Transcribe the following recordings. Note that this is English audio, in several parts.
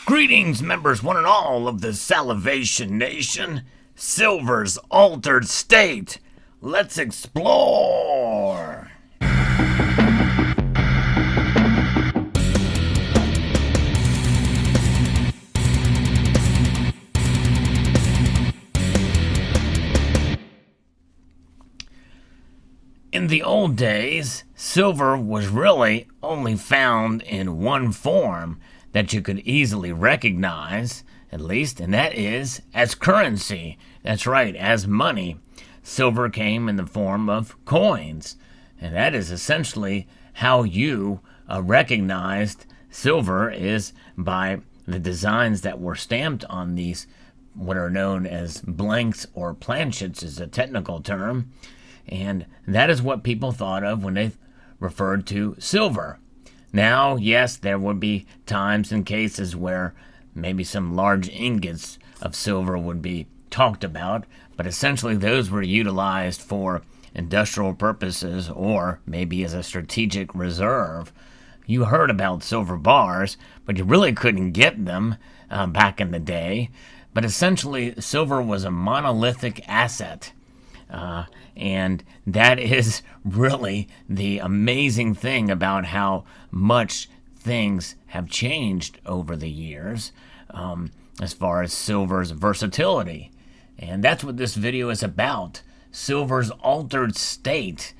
Greetings, members one and all of the Salivation Nation. Silver's altered state. Let's explore. In the old days, silver was really only found in one form that you could easily recognize, at least, and that is as currency. That's right, as money. Silver came in the form of coins, and that is essentially how you recognized silver, is by the designs that were stamped on these, what are known as blanks or planchets is a technical term, and that is what people thought of when they referred to silver. Now, yes, there would be times and cases where maybe some large ingots of silver would be talked about, but essentially those were utilized for industrial purposes or maybe as a strategic reserve. You heard about silver bars, but you really couldn't get them back in the day. But essentially, silver was a monolithic asset. And that is really the amazing thing about how much things have changed over the years as far as silver's versatility. And that's what this video is about, silver's altered state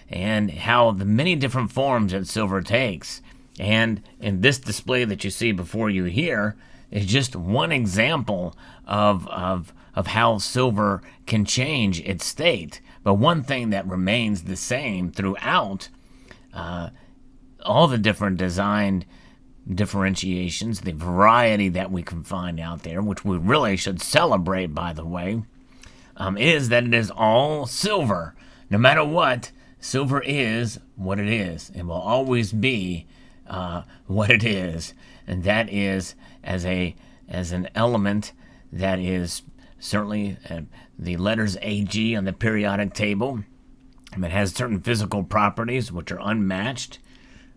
and how the many different forms that silver takes. And in this display that you see before you here is just one example of how silver can change its state. But one thing that remains the same throughout all the different design differentiations, the variety that we can find out there, which we really should celebrate, by the way, is that it is all silver. No matter what, silver is what it is and will always be what it is. And that is as an element that is certainly the letters AG on the periodic table. It has certain physical properties which are unmatched,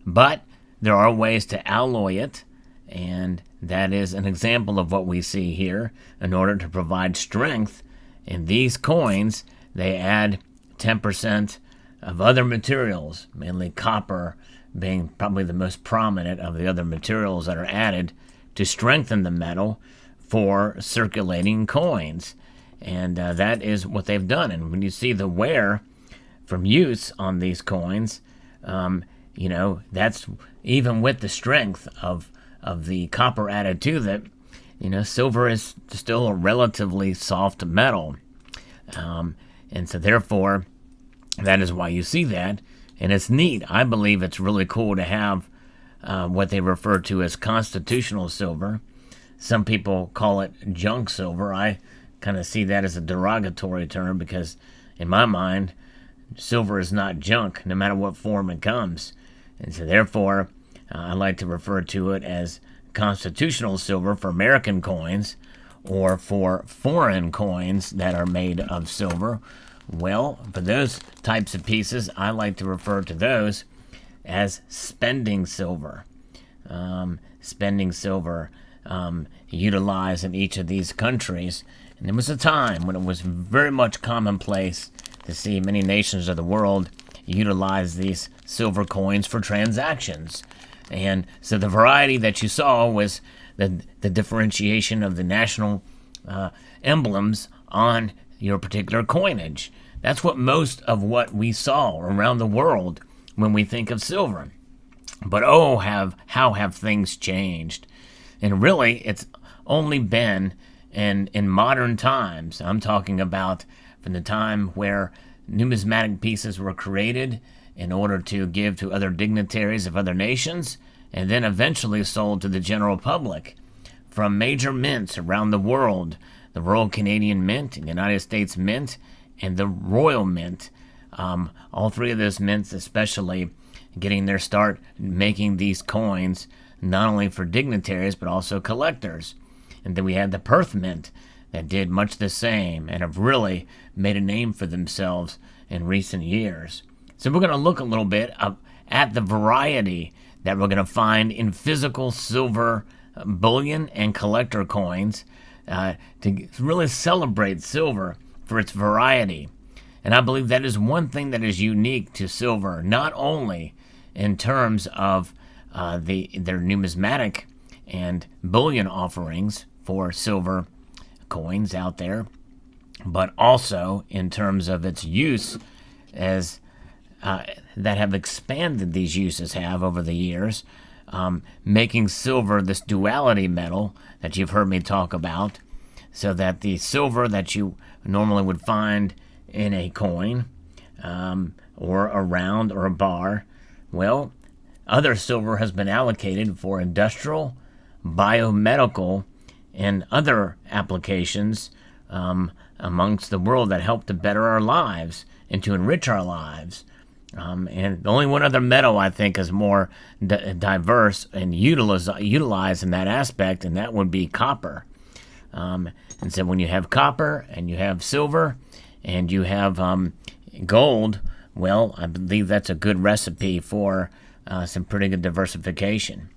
but there are ways to alloy it, and that is an example of what we see here. In order to provide strength in these coins, they add 10% of other materials, mainly copper being probably the most prominent of the other materials that are added to strengthen the metal for circulating coins. And that is what they've done. And when you see the wear from use on these coins, that's even with the strength of the copper added to that, silver is still a relatively soft metal. And so therefore, that is why you see that. And it's neat. I believe it's really cool to have what they refer to as constitutional silver. Some people call it junk silver. I kind of see that as a derogatory term because, in my mind, silver is not junk, no matter what form it comes. And so, therefore, I like to refer to it as constitutional silver for American coins or for foreign coins that are made of silver. Well, for those types of pieces, I like to refer to those as spending silver. Spending silver utilized in each of these countries. And there was a time when it was very much commonplace to see many nations of the world utilize these silver coins for transactions. And so the variety that you saw was the differentiation of the national emblems on your particular coinage. That's what most of what we saw around the world when we think of silver. But how have things changed? And really, it's only been in modern times. I'm talking about from the time where numismatic pieces were created in order to give to other dignitaries of other nations, and then eventually sold to the general public. From major mints around the world, the Royal Canadian Mint, the United States Mint, and the Royal Mint. All three of those mints especially getting their start making these coins not only for dignitaries but also collectors. And then we had the Perth Mint that did much the same and have really made a name for themselves in recent years. So we're going to look a little bit at the variety that we're going to find in physical silver bullion and collector coins to really celebrate silver for its variety. And I believe that is one thing that is unique to silver, not only in terms of their numismatic and bullion offerings for silver coins out there, but also in terms of its use as that have expanded, these uses have over the years, making silver this duality metal that you've heard me talk about, so that the silver that you normally would find in a coin or a round or a bar, well, other silver has been allocated for industrial, biomedical, and other applications amongst the world that help to better our lives and to enrich our lives. And the only one other metal I think is more diverse and utilized in that aspect, and that would be copper. And so when you have copper and you have silver and you have gold, well, I believe that's a good recipe for some pretty good diversification.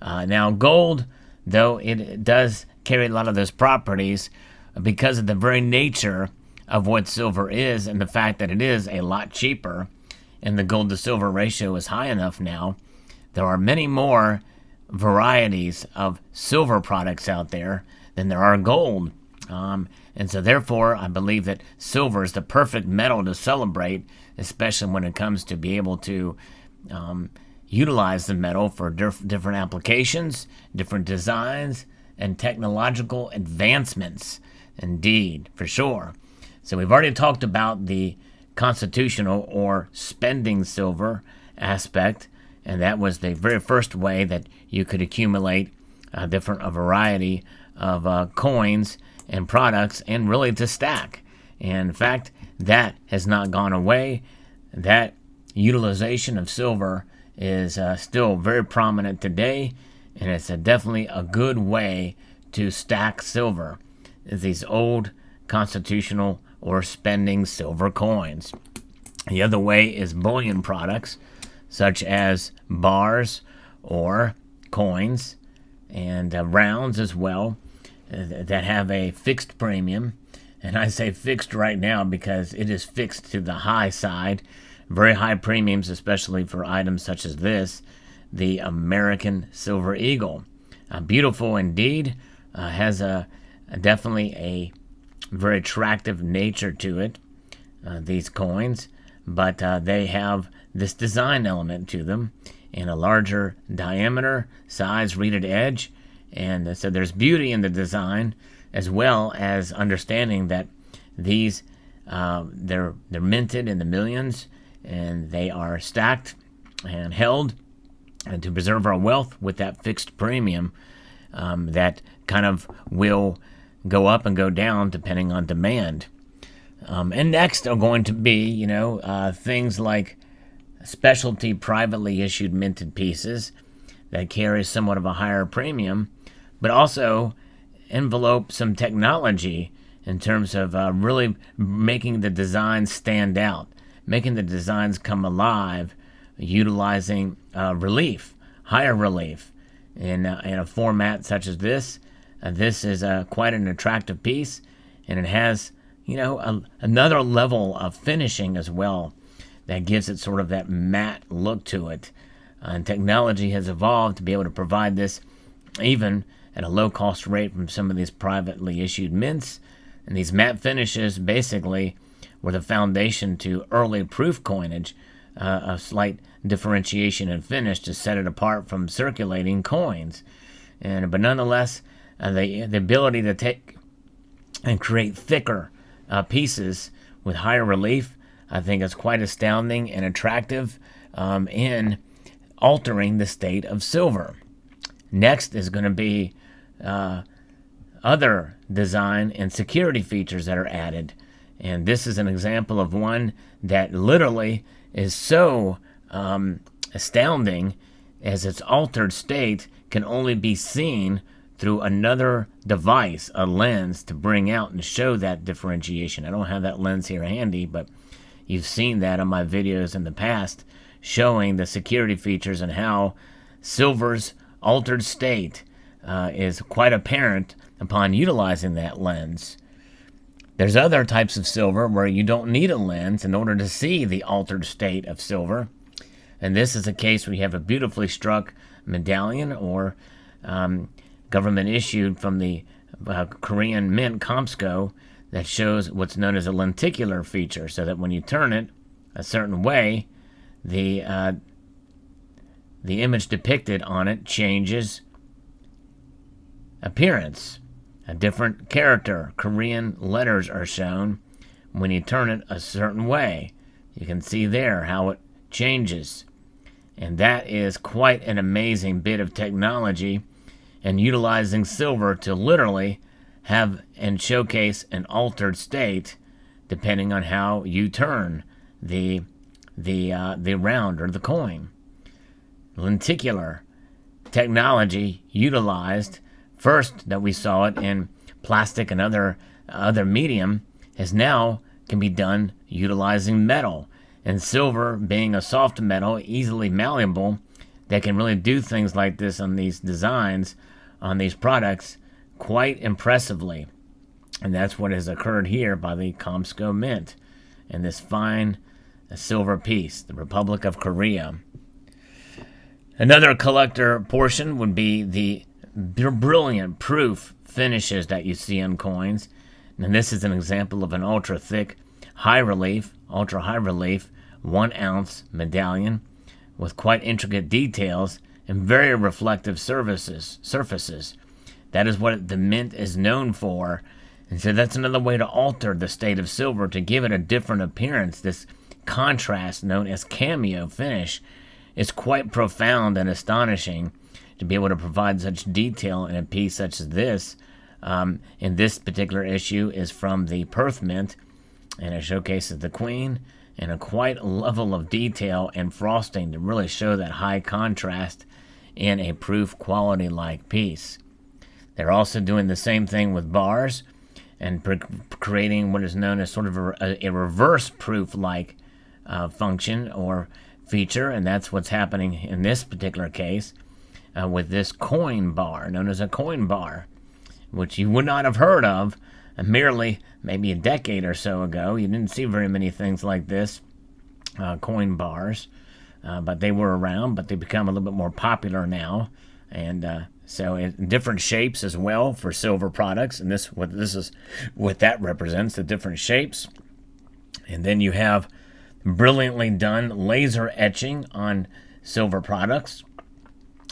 Now, gold, though it does carry a lot of those properties because of the very nature of what silver is and the fact that it is a lot cheaper, and the gold to silver ratio is high enough now, there are many more varieties of silver products out there than there are gold. And so therefore, I believe that silver is the perfect metal to celebrate, especially when it comes to be able to utilize the metal for different applications, different designs, and technological advancements. Indeed, for sure. So we've already talked about the constitutional or spending silver aspect, and that was the very first way that you could accumulate a variety of coins and products, and really to stack. And in fact, that has not gone away. That utilization of silver is still very prominent today, and it's definitely a good way to stack silver, is these old constitutional or spending silver coins. The other way is bullion products, such as bars or coins and rounds as well, that have a fixed premium. And I say fixed right now because it is fixed to the high side. Very high premiums, especially for items such as this, the American Silver Eagle. Beautiful indeed, has definitely a very attractive nature to it, these coins, but they have this design element to them and a larger diameter, size, reeded edge, and so there's beauty in the design, as well as understanding that these they're minted in the millions, and they are stacked and held and to preserve our wealth with that fixed premium that kind of will go up and go down depending on demand. And next are going to be, things like specialty privately issued minted pieces that carry somewhat of a higher premium, but also envelope some technology in terms of really making the designs stand out, making the designs come alive, utilizing relief, higher relief in a format such as this. This is quite an attractive piece, and it has, another level of finishing as well that gives it sort of that matte look to it. And technology has evolved to be able to provide this even at a low-cost rate from some of these privately issued mints. And these matte finishes basically were the foundation to early proof coinage, a slight differentiation in finish to set it apart from circulating coins. But nonetheless, the ability to take and create thicker pieces with higher relief, I think is quite astounding and attractive in altering the state of silver. Next is going to be other design and security features that are added. And this is an example of one that literally is so astounding, as its altered state can only be seen through another device, a lens, to bring out and show that differentiation. I don't have that lens here handy, but you've seen that on my videos in the past, showing the security features and how silver's altered state is quite apparent upon utilizing that lens. There's other types of silver where you don't need a lens in order to see the altered state of silver. And this is a case where you have a beautifully struck medallion or government issued from the Korean Mint Comsco that shows what's known as a lenticular feature, so that when you turn it a certain way, the image depicted on it changes appearance. A different character, Korean letters are shown when you turn it a certain way. You can see there how it changes. And that is quite an amazing bit of technology, and utilizing silver to literally have and showcase an altered state depending on how you turn the round or the coin. Lenticular technology utilized first that we saw it in plastic and other medium has now can be done utilizing metal, and silver being a soft metal, easily malleable, that can really do things like this on these designs, on these products, quite impressively. And that's what has occurred here by the Comsco Mint and this fine silver piece, the Republic of Korea. Another collector portion would be the brilliant proof finishes that you see on coins. And this is an example of an ultra thick, ultra high relief 1 ounce medallion with quite intricate details and very reflective surfaces. That is what the mint is known for. And so that's another way to alter the state of silver to give it a different appearance. This contrast known as cameo finish is quite profound and astonishing to be able to provide such detail in a piece such as this. In this particular issue is from the Perth Mint, and it showcases the Queen and a quite level of detail and frosting to really show that high contrast in a proof quality like piece. They're also doing the same thing with bars and creating what is known as sort of a reverse proof like function or feature, and that's what's happening in this particular case with this coin bar, known as a coin bar, which you would not have heard of merely maybe a decade or so ago. You didn't see very many things like this, coin bars, but they were around, but they become a little bit more popular now, and so in different shapes as well for silver products, and this is what that represents, the different shapes. And then you have brilliantly done laser etching on silver products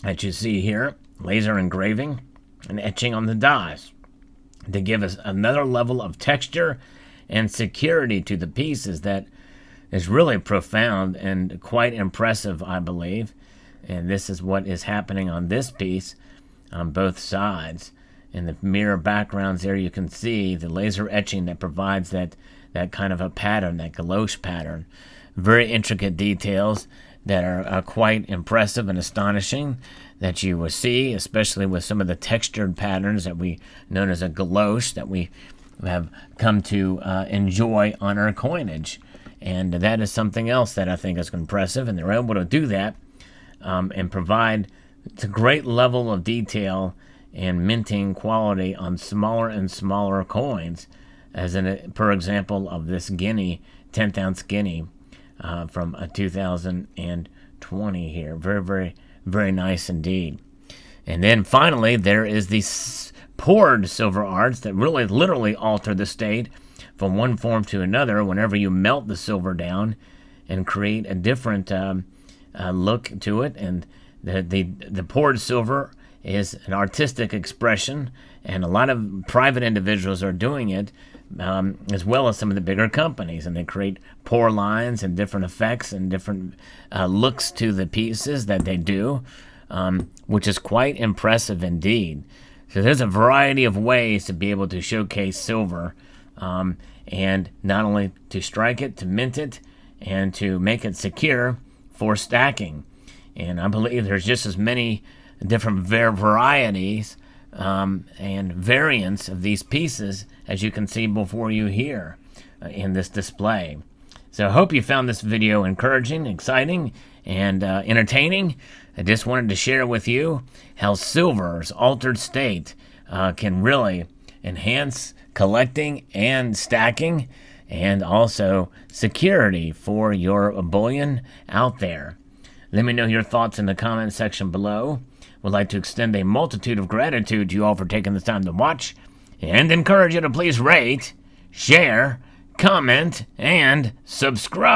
that you see here, laser engraving and etching on the dies to give us another level of texture and security to the pieces that is really profound and quite impressive, I believe. And this is what is happening on this piece on both sides. In the mirror backgrounds there, you can see the laser etching that provides that kind of a pattern, that galoche pattern. Very intricate details that are quite impressive and astonishing that you will see, especially with some of the textured patterns that we known as a galoche that we have come to enjoy on our coinage. And that is something else that I think is impressive, and they're able to do that and provide a great level of detail and minting quality on smaller and smaller coins, as in, for example, of this guinea, 10th ounce guinea from 2020 here. Very, very, very nice indeed. And then finally, there is these poured silver arts that really literally alter the state from one form to another whenever you melt the silver down and create a different look to it. And the poured silver is an artistic expression, and a lot of private individuals are doing it, as well as some of the bigger companies, and they create pour lines and different effects and different looks to the pieces that they do, which is quite impressive indeed. So there's a variety of ways to be able to showcase silver, and not only to strike it, to mint it, and to make it secure for stacking. And I believe there's just as many different varieties and variants of these pieces as you can see before you here in this display. So I hope you found this video encouraging, exciting, and entertaining. I just wanted to share with you how silver's altered state can really enhance collecting and stacking, and also security for your bullion out there. Let me know your thoughts in the comment section below. Would like to extend a multitude of gratitude to you all for taking the time to watch, and encourage you to please rate, share, comment, and subscribe.